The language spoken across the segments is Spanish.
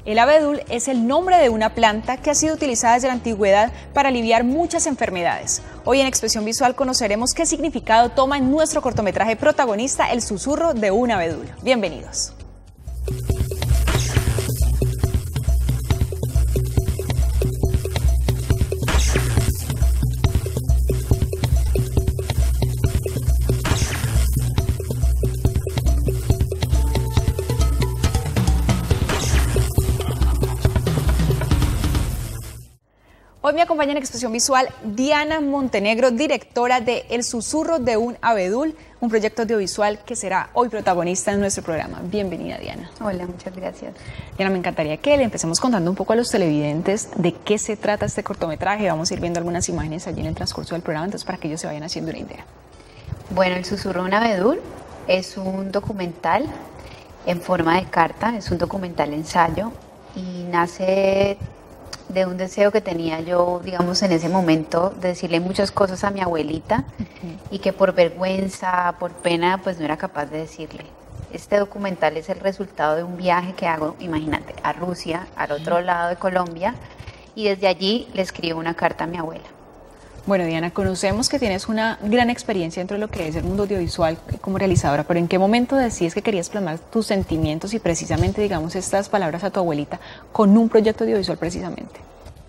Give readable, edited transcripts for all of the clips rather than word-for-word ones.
El abedul es el nombre de una planta que ha sido utilizada desde la antigüedad para aliviar muchas enfermedades. Hoy en Expresión Visual conoceremos qué significado toma en nuestro cortometraje protagonista el susurro de un abedul. Bienvenidos. Hoy me acompaña en Expresión Visual Diana Montenegro, directora de El susurro de un abedul, un proyecto audiovisual que será hoy protagonista en nuestro programa. Bienvenida, Diana. Hola, muchas gracias. Diana, me encantaría que le empecemos contando un poco a los televidentes de qué se trata este cortometraje. Vamos a ir viendo algunas imágenes allí en el transcurso del programa, entonces para que ellos se vayan haciendo una idea. Bueno, El susurro de un abedul es un documental en forma de carta, es un documental ensayo y nace de un deseo que tenía yo, digamos, en ese momento, de decirle muchas cosas a mi abuelita y que por vergüenza, por pena, pues no era capaz de decirle. Este documental es el resultado de un viaje que hago, imagínate, a Rusia, al otro lado de Colombia, y desde allí le escribo una carta a mi abuela. Bueno, Diana, conocemos que tienes una gran experiencia dentro de lo que es el mundo audiovisual como realizadora, pero ¿en qué momento decides que querías plasmar tus sentimientos y precisamente, digamos, estas palabras a tu abuelita con un proyecto audiovisual precisamente?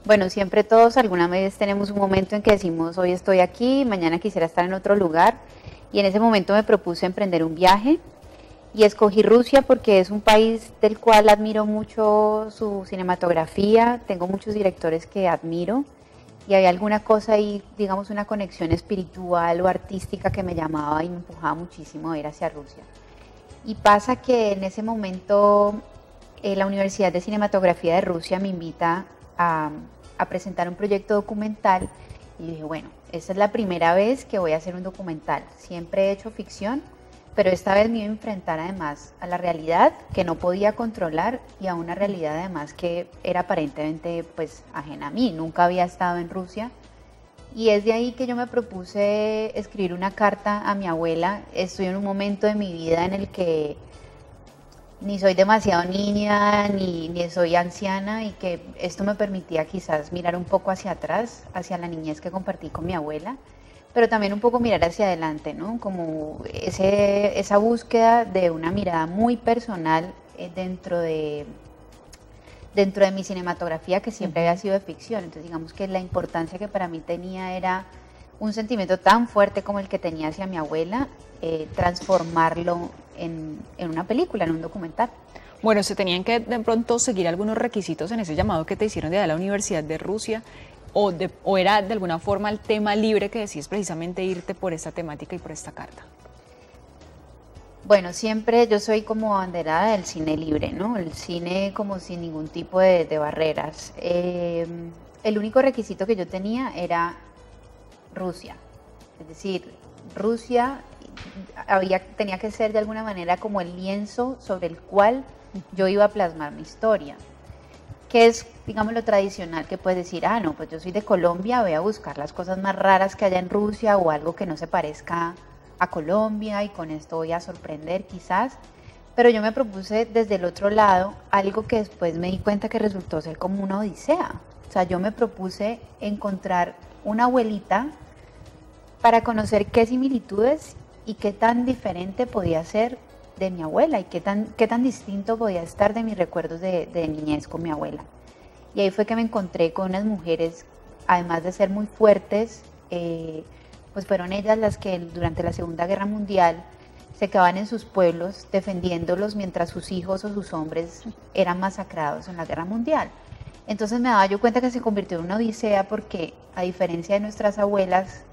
Bueno, siempre todos alguna vez tenemos un momento en que decimos, hoy estoy aquí, mañana quisiera estar en otro lugar, y en ese momento me propuse emprender un viaje y escogí Rusia porque es un país del cual admiro mucho su cinematografía, tengo muchos directores que admiro, y había alguna cosa ahí, digamos una conexión espiritual o artística que me llamaba y me empujaba muchísimo a ir hacia Rusia. Y pasa que en ese momento la Universidad de Cinematografía de Rusia me invita a presentar un proyecto documental y dije, bueno, esta es la primera vez que voy a hacer un documental. Siempre he hecho ficción, pero esta vez me iba a enfrentar además a la realidad que no podía controlar y a una realidad además que era aparentemente pues ajena a mí. Nunca había estado en Rusia y es de ahí que yo me propuse escribir una carta a mi abuela. Estoy en un momento de mi vida en el que ni soy demasiado niña ni soy anciana y que esto me permitía quizás mirar un poco hacia atrás, hacia la niñez que compartí con mi abuela, pero también un poco mirar hacia adelante, ¿no? Como esa búsqueda de una mirada muy personal dentro de mi cinematografía que siempre había sido de ficción. Entonces digamos que la importancia que para mí tenía era un sentimiento tan fuerte como el que tenía hacia mi abuela, transformarlo en una película, en un documental. Bueno, se tenían que de pronto seguir algunos requisitos en ese llamado que te hicieron de la Universidad de Rusia, o era de alguna forma el tema libre que decís precisamente irte por esta temática y por esta carta. Bueno, siempre yo soy como abanderada del cine libre, ¿no? El cine como sin ningún tipo de barreras. El único requisito que yo tenía era Rusia, es decir, Rusia tenía que ser de alguna manera como el lienzo sobre el cual yo iba a plasmar mi historia, que es, digamos, lo tradicional que puedes decir, no, pues yo soy de Colombia, voy a buscar las cosas más raras que haya en Rusia o algo que no se parezca a Colombia y con esto voy a sorprender quizás, pero yo me propuse desde el otro lado algo que después me di cuenta que resultó ser como una odisea. O sea, yo me propuse encontrar una abuelita para conocer qué similitudes y qué tan diferente podía ser de mi abuela y qué tan distinto podía estar de mis recuerdos de niñez con mi abuela. Y ahí fue que me encontré con unas mujeres, además de ser muy fuertes, pues fueron ellas las que durante la Segunda Guerra Mundial se quedaban en sus pueblos defendiéndolos mientras sus hijos o sus hombres eran masacrados en la Guerra Mundial. Entonces me daba yo cuenta que se convirtió en una odisea porque, a diferencia de nuestras abuelas,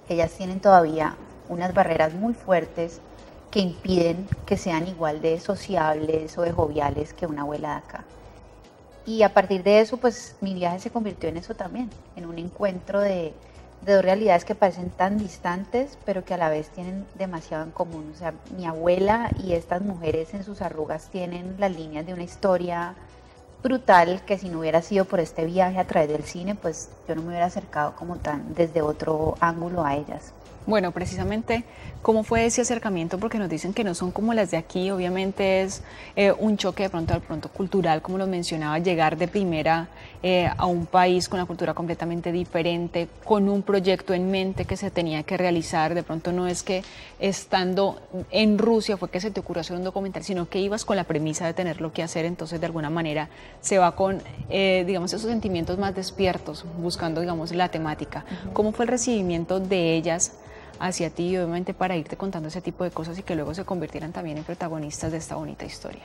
ellas tienen todavía unas barreras muy fuertes que impiden que sean igual de sociables o de joviales que una abuela de acá. Y a partir de eso, pues mi viaje se convirtió en eso también, en un encuentro de dos realidades que parecen tan distantes, pero que a la vez tienen demasiado en común. O sea, mi abuela y estas mujeres en sus arrugas tienen las líneas de una historia brutal que si no hubiera sido por este viaje a través del cine, pues yo no me hubiera acercado como tan desde otro ángulo a ellas. Bueno, precisamente, ¿cómo fue ese acercamiento? Porque nos dicen que no son como las de aquí, obviamente es un choque de pronto cultural, como lo mencionaba, llegar de primera a un país con una cultura completamente diferente, con un proyecto en mente que se tenía que realizar. De pronto no es que estando en Rusia fue que se te ocurrió hacer un documental, sino que ibas con la premisa de tenerlo que hacer, entonces de alguna manera se va con, digamos, esos sentimientos más despiertos, buscando, digamos, la temática. ¿Cómo fue el recibimiento de ellas hacia ti, obviamente, para irte contando ese tipo de cosas y que luego se convirtieran también en protagonistas de esta bonita historia?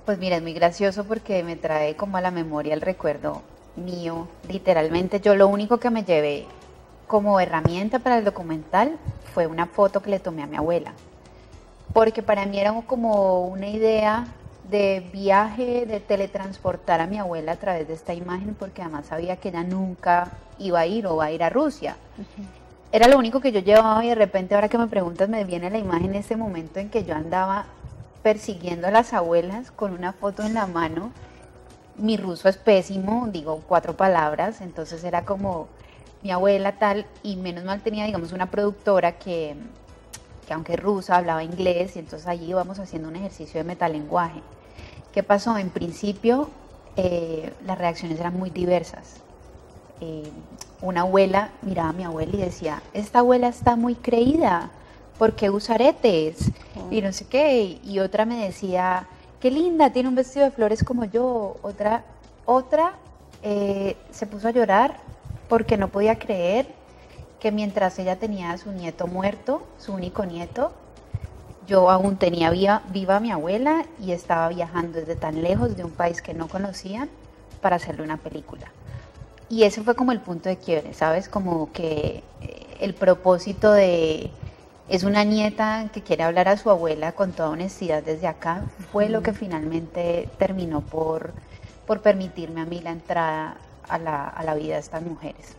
Pues mira, es muy gracioso porque me trae como a la memoria el recuerdo mío. Literalmente yo lo único que me llevé como herramienta para el documental fue una foto que le tomé a mi abuela, porque para mí era como una idea de viaje, de teletransportar a mi abuela a través de esta imagen, porque además sabía que ella nunca iba a ir o va a ir a Rusia. Era lo único que yo llevaba y de repente ahora que me preguntas me viene a la imagen ese momento en que yo andaba persiguiendo a las abuelas con una foto en la mano. Mi ruso es pésimo, digo 4 palabras, entonces era como mi abuela tal, y menos mal tenía, digamos, una productora que aunque es rusa hablaba inglés, y entonces allí íbamos haciendo un ejercicio de metalenguaje. ¿Qué pasó? En principio las reacciones eran muy diversas. Una abuela miraba a mi abuela y decía, esta abuela está muy creída, ¿por qué usa aretes? Y no sé qué, y otra me decía, qué linda, tiene un vestido de flores como yo. Otra se puso a llorar porque no podía creer que mientras ella tenía a su nieto muerto, su único nieto, yo aún tenía viva a mi abuela y estaba viajando desde tan lejos de un país que no conocían para hacerle una película. Y ese fue como el punto de quiebre, ¿sabes? Como que el propósito de, es una nieta que quiere hablar a su abuela con toda honestidad desde acá, fue lo que finalmente terminó por permitirme a mí la entrada a la vida de estas mujeres.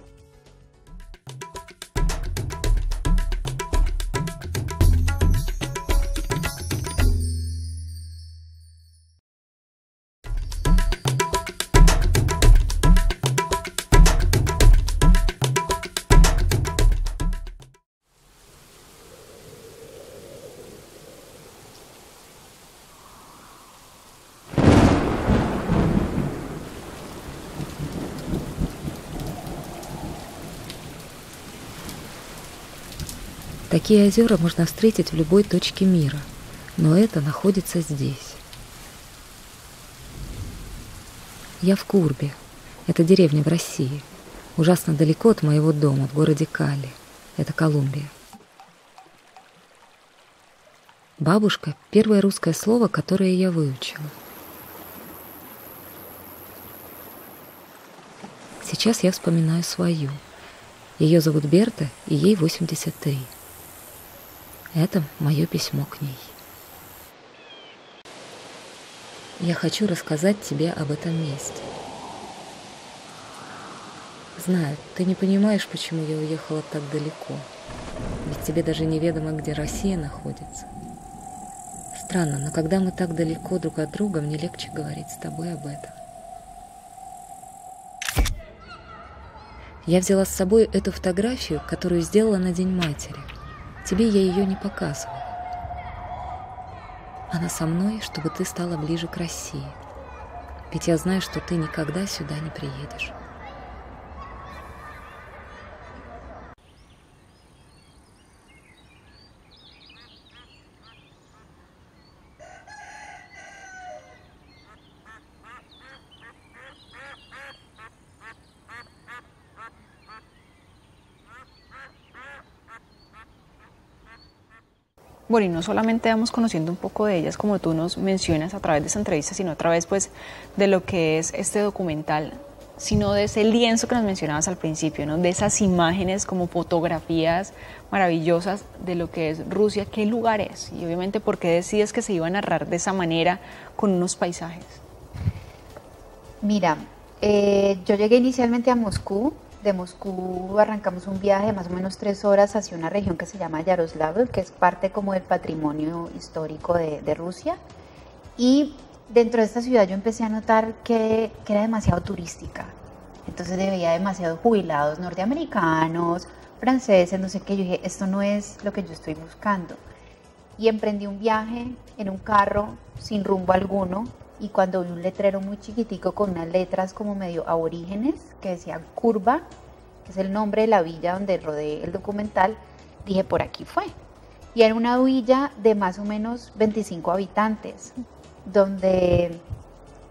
Такие озера можно встретить в любой точке мира, но это находится здесь. Я в Курбе. Это деревня в России. Ужасно далеко от моего дома, в городе Кали. Это Колумбия. Бабушка – первое русское слово, которое я выучила. Сейчас я вспоминаю свою. Ее зовут Берта, и ей 83. Это мое письмо к ней. Я хочу рассказать тебе об этом месте. Знаю, ты не понимаешь, почему я уехала так далеко. Ведь тебе даже неведомо, где Россия находится. Странно, но когда мы так далеко друг от друга, мне легче говорить с тобой об этом. Я взяла с собой эту фотографию, которую сделала на День матери. Тебе я ее не показывала. Она со мной, чтобы ты стала ближе к России. Ведь я знаю, что ты никогда сюда не приедешь. Bueno, y no solamente vamos conociendo un poco de ellas, como tú nos mencionas a través de esta entrevista, sino a través pues, de lo que es este documental, sino de ese lienzo que nos mencionabas al principio, ¿no? De esas imágenes como fotografías maravillosas de lo que es Rusia, qué lugar es, y obviamente por qué decides que se iba a narrar de esa manera con unos paisajes. Mira, yo llegué inicialmente a Moscú. De Moscú arrancamos un viaje de más o menos 3 horas hacia una región que se llama Yaroslavl, que es parte como del patrimonio histórico de Rusia. Y dentro de esta ciudad yo empecé a notar que era demasiado turística. Entonces veía demasiados jubilados norteamericanos, franceses, no sé qué. Yo dije, esto no es lo que yo estoy buscando. Y emprendí un viaje en un carro sin rumbo alguno, y cuando vi un letrero muy chiquitico con unas letras como medio aborígenes que decían Curva, que es el nombre de la villa donde rodé el documental, dije, por aquí fue. Y era una villa de más o menos 25 habitantes, donde,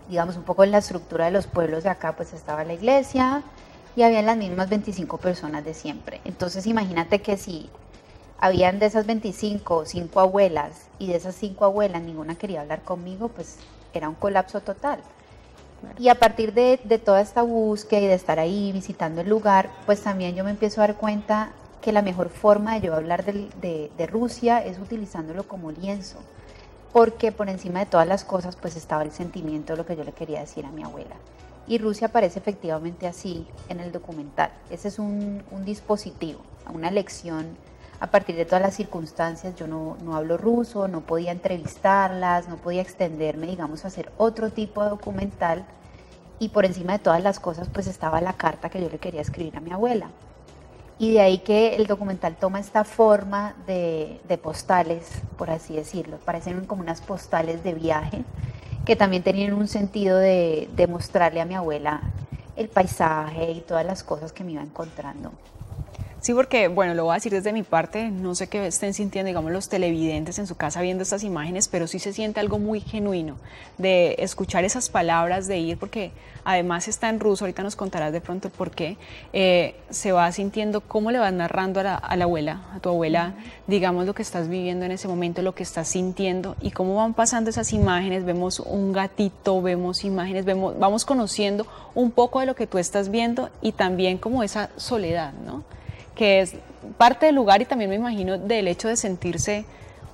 digamos, un poco en la estructura de los pueblos de acá, pues estaba la iglesia y habían las mismas 25 personas de siempre. Entonces imagínate que si habían de esas 25, 5 abuelas, y de esas 5 abuelas ninguna quería hablar conmigo, pues era un colapso total. Y a partir de toda esta búsqueda y de estar ahí visitando el lugar, pues también yo me empiezo a dar cuenta que la mejor forma de yo hablar de Rusia es utilizándolo como lienzo, porque por encima de todas las cosas pues estaba el sentimiento de lo que yo le quería decir a mi abuela. Y Rusia aparece efectivamente así en el documental. Ese es un dispositivo, una lección a partir de todas las circunstancias. Yo no hablo ruso, no podía entrevistarlas, no podía extenderme, digamos, a hacer otro tipo de documental, y por encima de todas las cosas pues estaba la carta que yo le quería escribir a mi abuela. Y de ahí que el documental toma esta forma de postales, por así decirlo. Parecen como unas postales de viaje que también tenían un sentido de mostrarle a mi abuela el paisaje y todas las cosas que me iba encontrando. Sí, porque, bueno, lo voy a decir desde mi parte, no sé qué estén sintiendo, digamos, los televidentes en su casa viendo estas imágenes, pero sí se siente algo muy genuino de escuchar esas palabras, de ir, porque además está en ruso, ahorita nos contarás de pronto el por qué, se va sintiendo cómo le vas narrando a la abuela, a tu abuela, digamos, lo que estás viviendo en ese momento, lo que estás sintiendo, y cómo van pasando esas imágenes. Vemos un gatito, vemos imágenes, vamos conociendo un poco de lo que tú estás viendo, y también como esa soledad, ¿no?, que es parte del lugar, y también me imagino del hecho de sentirse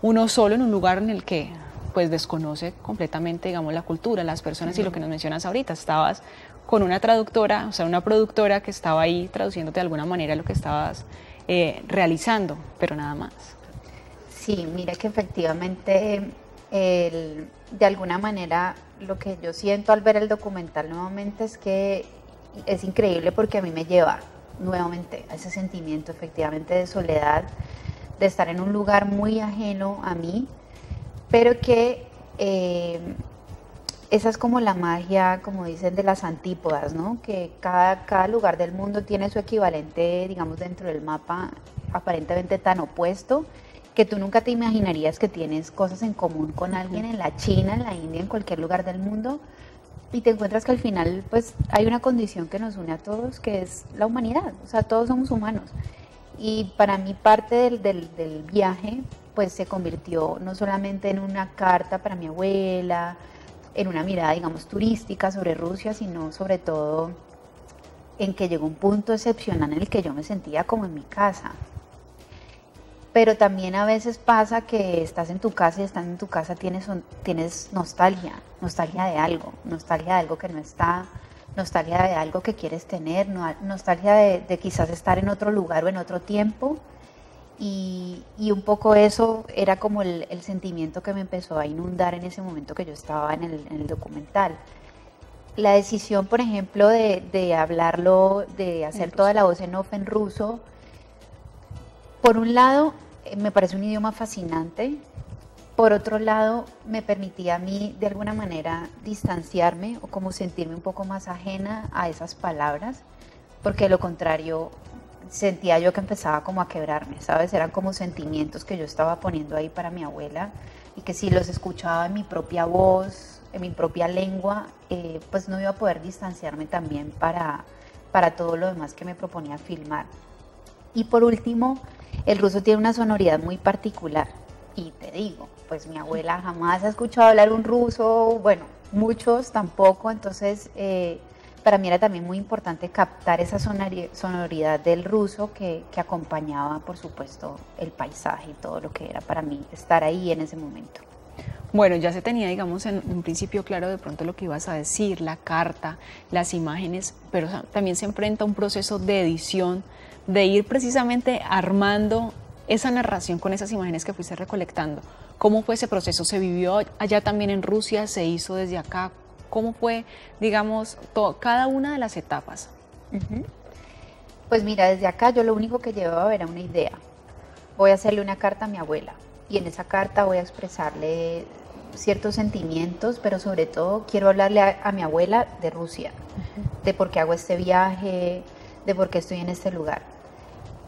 uno solo en un lugar en el que pues desconoce completamente, digamos, la cultura, las personas. Y lo que nos mencionas ahorita, estabas con una traductora, o sea, una productora que estaba ahí traduciéndote de alguna manera lo que estabas realizando, pero nada más. Sí, mira que efectivamente de alguna manera lo que yo siento al ver el documental nuevamente es que es increíble, porque a mí me lleva nuevamente a ese sentimiento efectivamente de soledad, de estar en un lugar muy ajeno a mí, pero que esa es como la magia, como dicen, de las antípodas, ¿no? Que cada lugar del mundo tiene su equivalente, digamos, dentro del mapa aparentemente tan opuesto, que tú nunca te imaginarías que tienes cosas en común con alguien en la China, en la India, en cualquier lugar del mundo. Y te encuentras que al final pues hay una condición que nos une a todos, que es la humanidad. O sea, todos somos humanos. Y para mí parte del viaje pues se convirtió no solamente en una carta para mi abuela, en una mirada, digamos, turística sobre Rusia, sino sobre todo en que llegó un punto excepcional en el que yo me sentía como en mi casa. Pero también a veces pasa que estás en tu casa, y estando en tu casa tienes nostalgia de algo que no está, nostalgia de algo que quieres tener, nostalgia de quizás estar en otro lugar o en otro tiempo. Y un poco eso era como el sentimiento que me empezó a inundar en ese momento que yo estaba en el documental. La decisión, por ejemplo, de hablarlo, de hacer toda la voz en off en ruso, por un lado, me parece un idioma fascinante. Por otro lado, me permitía a mí, de alguna manera, distanciarme o como sentirme un poco más ajena a esas palabras, porque de lo contrario, sentía yo que empezaba como a quebrarme, ¿sabes? Eran como sentimientos que yo estaba poniendo ahí para mi abuela, y que si los escuchaba en mi propia voz, en mi propia lengua, pues no iba a poder distanciarme también para todo lo demás que me proponía filmar. Y por último, el ruso tiene una sonoridad muy particular, y te digo, pues mi abuela jamás ha escuchado hablar un ruso, bueno, muchos tampoco, entonces para mí era también muy importante captar esa sonoridad del ruso que acompañaba, por supuesto, el paisaje y todo lo que era para mí estar ahí en ese momento. Bueno, ya se tenía, digamos, en un principio claro de pronto lo que ibas a decir, la carta, las imágenes, pero también se enfrenta a un proceso de edición, de ir precisamente armando esa narración con esas imágenes que fuiste recolectando. ¿Cómo fue ese proceso? ¿Se vivió allá también en Rusia? ¿Se hizo desde acá? ¿Cómo fue, digamos, cada una de las etapas Ujú. Pues mira, desde acá yo lo único que llevaba era una idea. Voy a hacerle una carta a mi abuela y en esa carta voy a expresarle ciertos sentimientos, pero sobre todo quiero hablarle a mi abuela de Rusia, de por qué hago este viaje, de por qué estoy en este lugar.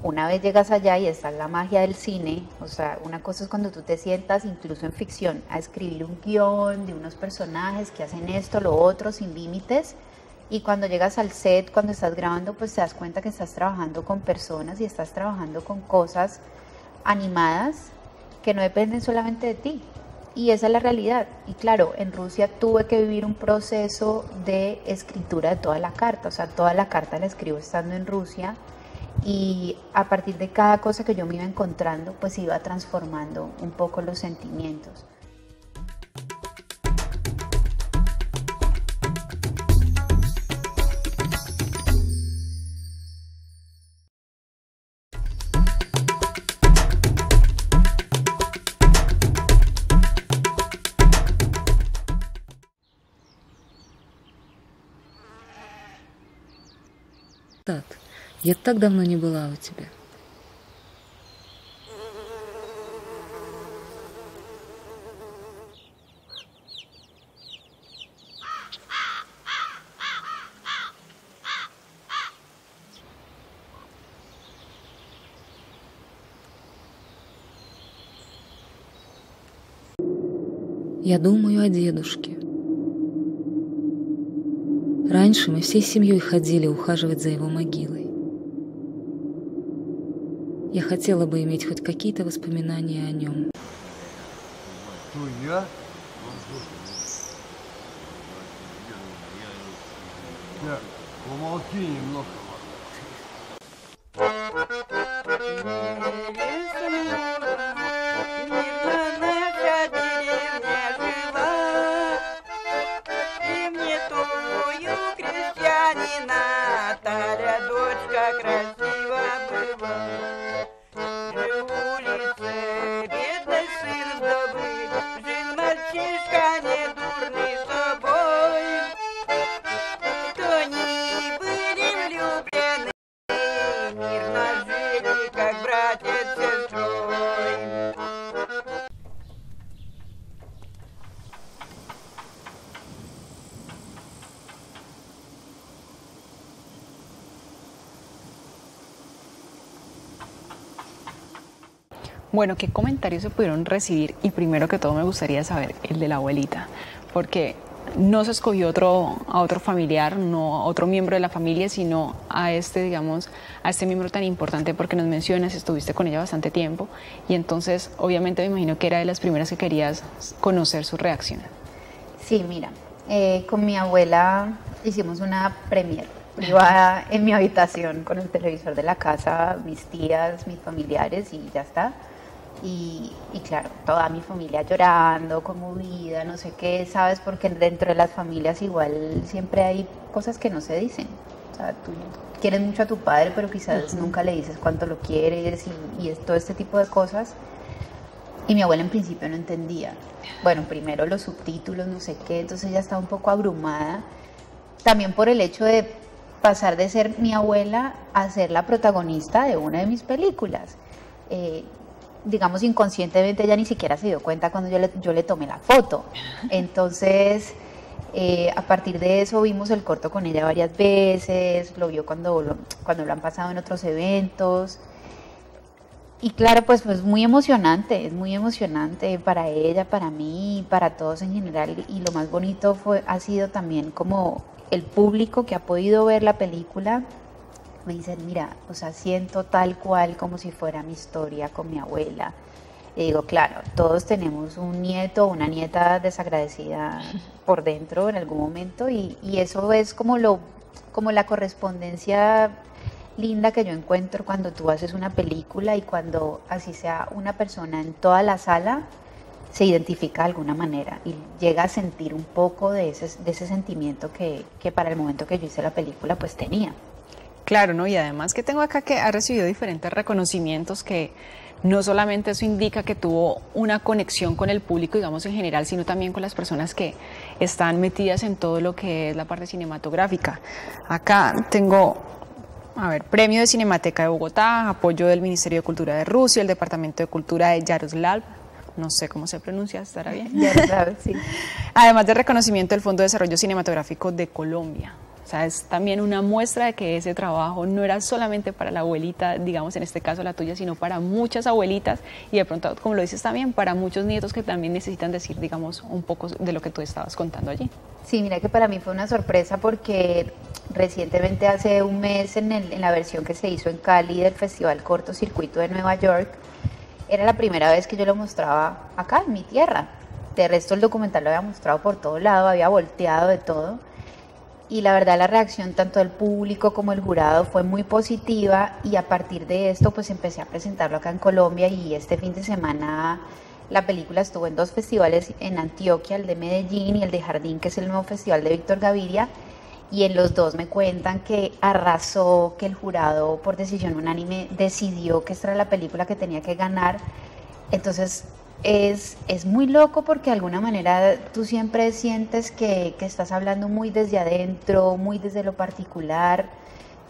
Una vez llegas allá y está la magia del cine, o sea, una cosa es cuando tú te sientas, incluso en ficción, a escribir un guión de unos personajes que hacen esto, lo otro, sin límites, y cuando llegas al set, cuando estás grabando, pues te das cuenta que estás trabajando con personas y estás trabajando con cosas animadas que no dependen solamente de ti. Y esa es la realidad. Y claro, en Rusia tuve que vivir un proceso de escritura de toda la carta, o sea, toda la carta la escribo estando en Rusia y a partir de cada cosa que yo me iba encontrando, pues iba transformando un poco los sentimientos. Я так давно не была у тебя. Я думаю о дедушке. Раньше мы всей семьей ходили ухаживать за его могилой. Я хотела бы иметь хоть какие-то воспоминания о нем. Я? Так, помолчи немного. Bueno, ¿qué comentarios se pudieron recibir? Y primero que todo me gustaría saber el de la abuelita, porque no se escogió a otro familiar, no a otro miembro de la familia, sino a este, digamos, a este miembro tan importante, porque nos mencionas, estuviste con ella bastante tiempo, y entonces obviamente me imagino que era de las primeras que querías conocer su reacción. Sí, mira, con mi abuela hicimos una premiere privada en mi habitación con el televisor de la casa, mis tías, mis familiares y ya está. Y claro, toda mi familia llorando, conmovida, no sé qué, ¿sabes? Porque dentro de las familias igual siempre hay cosas que no se dicen. O sea, tú quieres mucho a tu padre, pero quizás nunca le dices cuánto lo quieres y es todo este tipo de cosas. Y mi abuela en principio no entendía. Bueno, primero los subtítulos, no sé qué, entonces ella estaba un poco abrumada. También por el hecho de pasar de ser mi abuela a ser la protagonista de una de mis películas. Digamos, inconscientemente ella ni siquiera se dio cuenta cuando yo le tomé la foto. Entonces, a partir de eso vimos el corto con ella varias veces, lo vio cuando lo han pasado en otros eventos. Y claro, pues es muy emocionante, para ella, para mí, para todos en general. Y lo más bonito ha sido también como el público que ha podido ver la película. Me dicen, mira, o sea, siento tal cual como si fuera mi historia con mi abuela. Y digo, claro, todos tenemos un nieto o una nieta desagradecida por dentro en algún momento y eso es como la correspondencia linda que yo encuentro cuando tú haces una película y cuando así sea una persona en toda la sala se identifica de alguna manera y llega a sentir un poco de ese sentimiento que para el momento que yo hice la película pues tenía. Claro, ¿no? Y además que tengo acá que ha recibido diferentes reconocimientos que no solamente eso indica que tuvo una conexión con el público, digamos en general, sino también con las personas que están metidas en todo lo que es la parte cinematográfica. Acá tengo, a ver, Premio de Cinemateca de Bogotá, apoyo del Ministerio de Cultura de Rusia, el Departamento de Cultura de Yaroslav, no sé cómo se pronuncia, ¿estará bien? Yaroslav, sí. Además de reconocimiento del Fondo de Desarrollo Cinematográfico de Colombia. O sea, es también una muestra de que ese trabajo no era solamente para la abuelita, digamos en este caso la tuya, sino para muchas abuelitas y de pronto, como lo dices también, para muchos nietos que también necesitan decir, digamos, un poco de lo que tú estabas contando allí. Sí, mira que para mí fue una sorpresa porque recientemente, hace un mes, en la versión que se hizo en Cali del Festival Cortocircuito de Nueva York, era la primera vez que yo lo mostraba acá, en mi tierra. De resto el documental lo había mostrado por todo lado, había volteado de todo. Y la verdad la reacción tanto del público como del jurado fue muy positiva y a partir de esto pues empecé a presentarlo acá en Colombia y este fin de semana la película estuvo en 2 festivales en Antioquia, el de Medellín y el de Jardín, que es el nuevo festival de Víctor Gaviria, y en los 2 me cuentan que arrasó, que el jurado por decisión unánime decidió que esta era la película que tenía que ganar. Entonces es muy loco porque de alguna manera tú siempre sientes que estás hablando muy desde adentro, muy desde lo particular,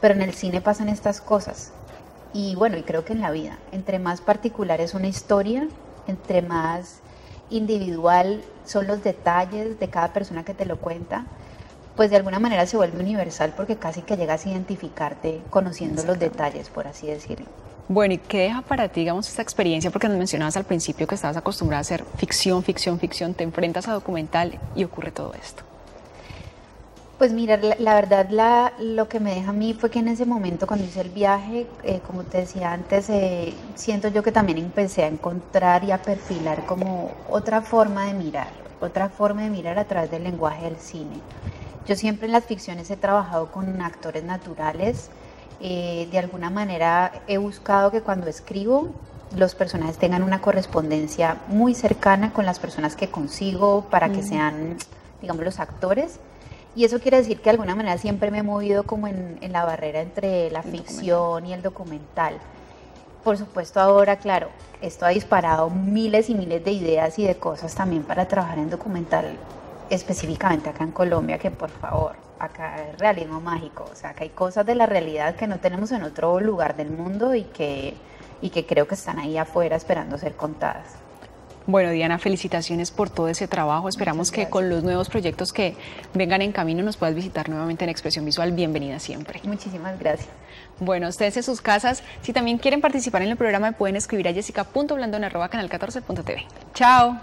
pero en el cine pasan estas cosas. Y bueno, y creo que en la vida, entre más particular es una historia, entre más individual son los detalles de cada persona que te lo cuenta, pues de alguna manera se vuelve universal porque casi que llegas a identificarte conociendo los detalles, por así decirlo. Bueno, ¿y qué deja para ti, digamos, esta experiencia? Porque nos mencionabas al principio que estabas acostumbrada a hacer ficción, te enfrentas a documental y ocurre todo esto. Pues mira, la verdad lo que me deja a mí fue que en ese momento cuando hice el viaje, como te decía antes, siento yo que también empecé a encontrar y a perfilar como otra forma de mirar a través del lenguaje del cine. Yo siempre en las ficciones he trabajado con actores naturales. De alguna manera he buscado que cuando escribo los personajes tengan una correspondencia muy cercana con las personas que consigo para que sean, digamos, los actores. Y eso quiere decir que de alguna manera siempre me he movido como en la barrera entre la ficción y el documental. Por supuesto ahora, claro, esto ha disparado miles y miles de ideas y de cosas también para trabajar en documental, específicamente acá en Colombia, que por favor, acá es realismo mágico, o sea, que hay cosas de la realidad que no tenemos en otro lugar del mundo y que creo que están ahí afuera esperando ser contadas. Bueno, Diana, felicitaciones por todo ese trabajo. Esperamos que con los nuevos proyectos que vengan en camino nos puedas visitar nuevamente en Expresión Visual. Bienvenida siempre. Muchísimas gracias. Bueno, ustedes en sus casas, si también quieren participar en el programa, pueden escribir a jessica.blandon@canal14.tv. Chao.